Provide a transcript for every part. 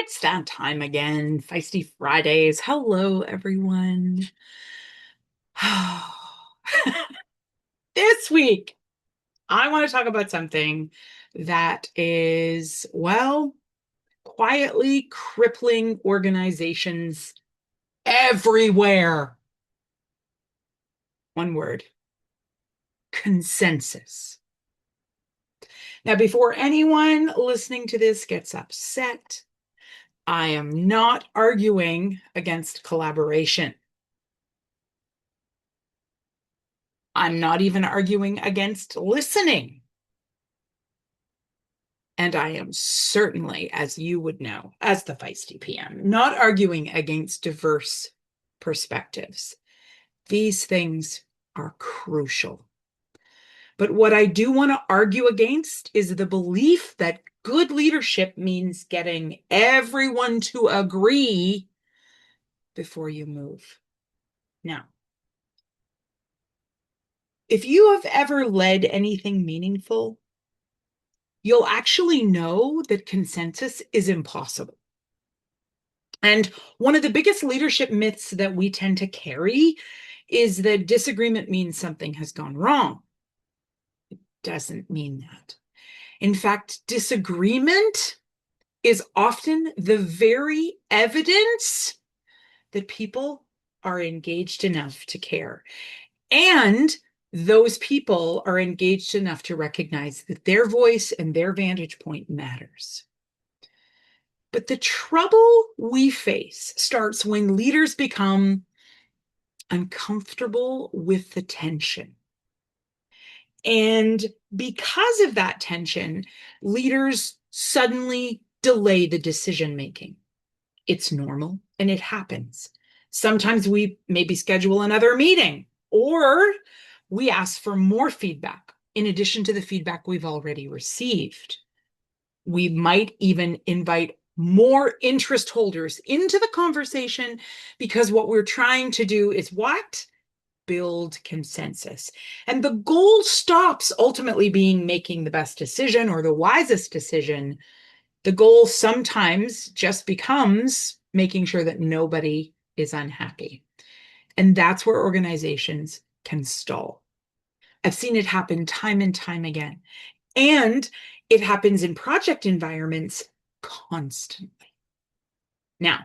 It's that time again. Feisty Fridays. Hello, everyone. This week, I want to talk about something that is, well, quietly crippling organizations everywhere. One word: consensus. Now, before anyone listening to this gets upset, I am not arguing against collaboration. I'm not even arguing against listening. And I am certainly, as you would know, as the Feisty PM, not arguing against diverse perspectives. These things are crucial. But what I do want to argue against is the belief that good leadership means getting everyone to agree before you move. Now, if you have ever led anything meaningful, you'll actually know that consensus is impossible. And one of the biggest leadership myths that we tend to carry is that disagreement means something has gone wrong. It doesn't mean that. In fact, disagreement is often the very evidence that people are engaged enough to care. And those people are engaged enough to recognize that their voice and their vantage point matters. But the trouble we face starts when leaders become uncomfortable with the tension. And because of that tension, leaders suddenly delay the decision making. It's normal and it happens. Sometimes we maybe schedule another meeting, or we ask for more feedback in addition to the feedback we've already received. We might even invite more interest holders into the conversation because what we're trying to do is what? Build consensus. And the goal stops ultimately being making the best decision or the wisest decision. The goal sometimes just becomes making sure that nobody is unhappy. And that's where organizations can stall. I've seen it happen time and time again. And it happens in project environments constantly. Now,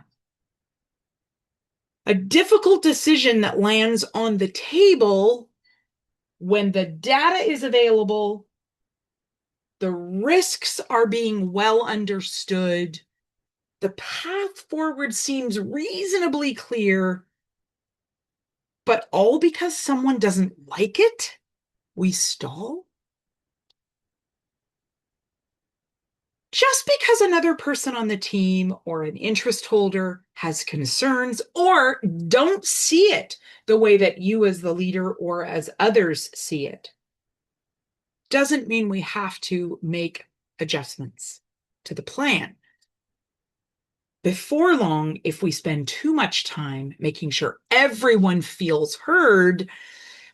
a difficult decision that lands on the table when the data is available, the risks are being well understood, the path forward seems reasonably clear, but all because someone doesn't like it, we stall? Just because another person on the team or an interest holder has concerns or don't see it the way that you as the leader or as others see it, doesn't mean we have to make adjustments to the plan. Before long, if we spend too much time making sure everyone feels heard,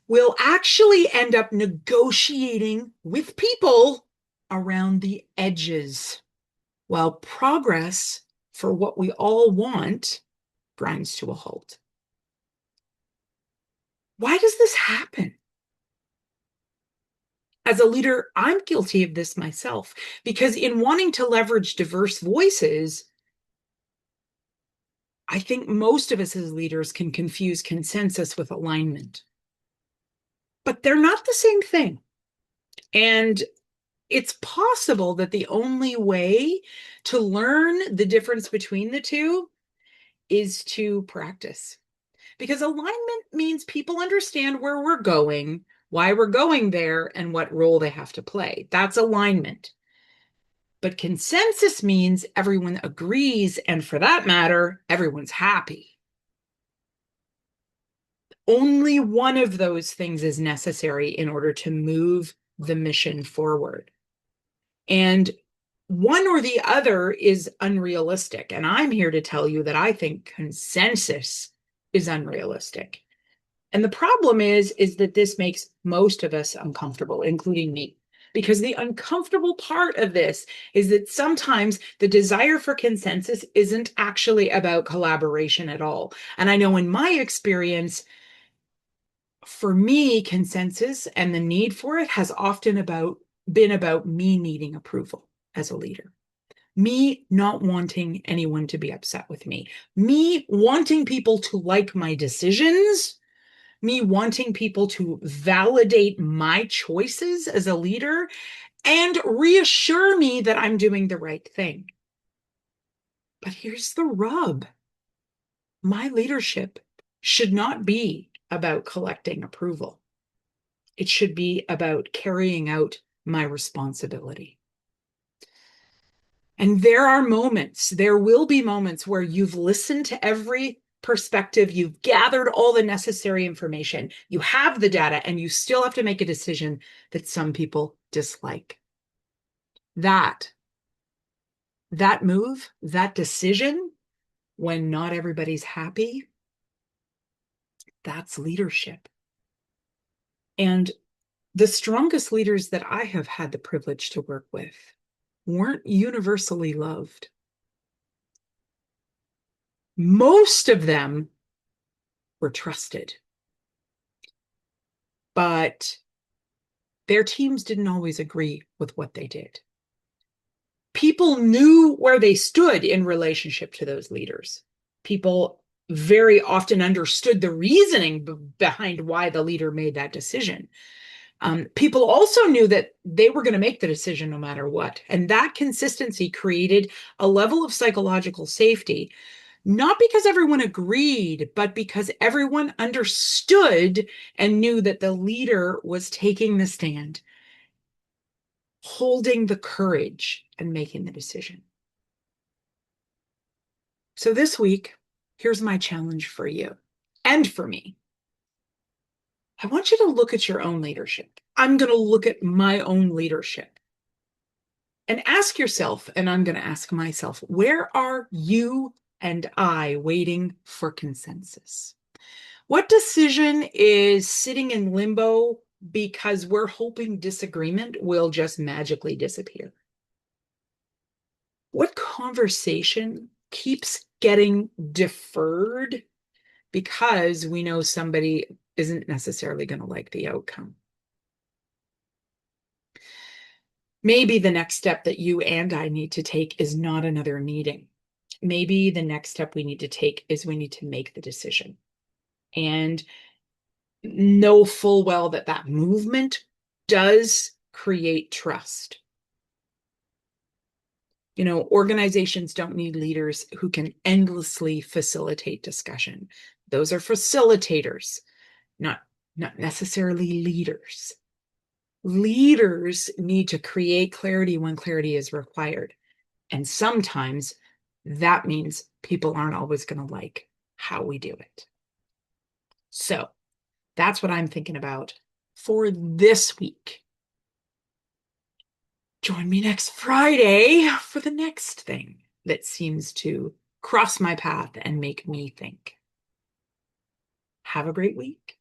we'll actually end up negotiating with people around the edges, while progress for what we all want grinds to a halt. Why does this happen? As a leader, I'm guilty of this myself, because in wanting to leverage diverse voices, I think most of us as leaders can confuse consensus with alignment. But they're not the same thing. And it's possible that the only way to learn the difference between the two is to practice. Because alignment means people understand where we're going, why we're going there, and what role they have to play. That's alignment. But consensus means everyone agrees, and for that matter, everyone's happy. Only one of those things is necessary in order to move the mission forward. And one or the other is unrealistic. And I'm here to tell you that I think consensus is unrealistic. And the problem is that this makes most of us uncomfortable, including me. Because the uncomfortable part of this is that sometimes the desire for consensus isn't actually about collaboration at all. And I know in my experience, for me, consensus and the need for it has often been about me needing approval as a leader, me not wanting anyone to be upset with me wanting people to like my decisions, me wanting people to validate my choices as a leader and reassure me that I'm doing the right thing. But here's the rub. My leadership should not be about collecting approval. It should be about carrying out my responsibility. And there will be moments where you've listened to every perspective, you've gathered all the necessary information, you have the data, and you still have to make a decision that some people dislike. That move, that decision, when not everybody's happy, that's leadership. And the strongest leaders that I have had the privilege to work with weren't universally loved. Most of them were trusted, but their teams didn't always agree with what they did. People knew where they stood in relationship to those leaders. People very often understood the reasoning behind why the leader made that decision. People also knew that they were going to make the decision no matter what. And that consistency created a level of psychological safety, not because everyone agreed, but because everyone understood and knew that the leader was taking the stand, holding the courage, and making the decision. So this week, here's my challenge for you and for me. I want you to look at your own leadership. I'm going to look at my own leadership and ask yourself, and I'm going to ask myself, where are you and I waiting for consensus? What decision is sitting in limbo because we're hoping disagreement will just magically disappear? What conversation keeps getting deferred because we know somebody isn't necessarily going to like the outcome? Maybe the next step that you and I need to take is not another meeting. Maybe the next step we need to take is we need to make the decision and know full well that that movement does create trust. You know, organizations don't need leaders who can endlessly facilitate discussion. Those are facilitators, not necessarily leaders. Leaders need to create clarity when clarity is required. And sometimes that means people aren't always going to like how we do it. So that's what I'm thinking about for this week. Join me next Friday for the next thing that seems to cross my path and make me think. Have a great week.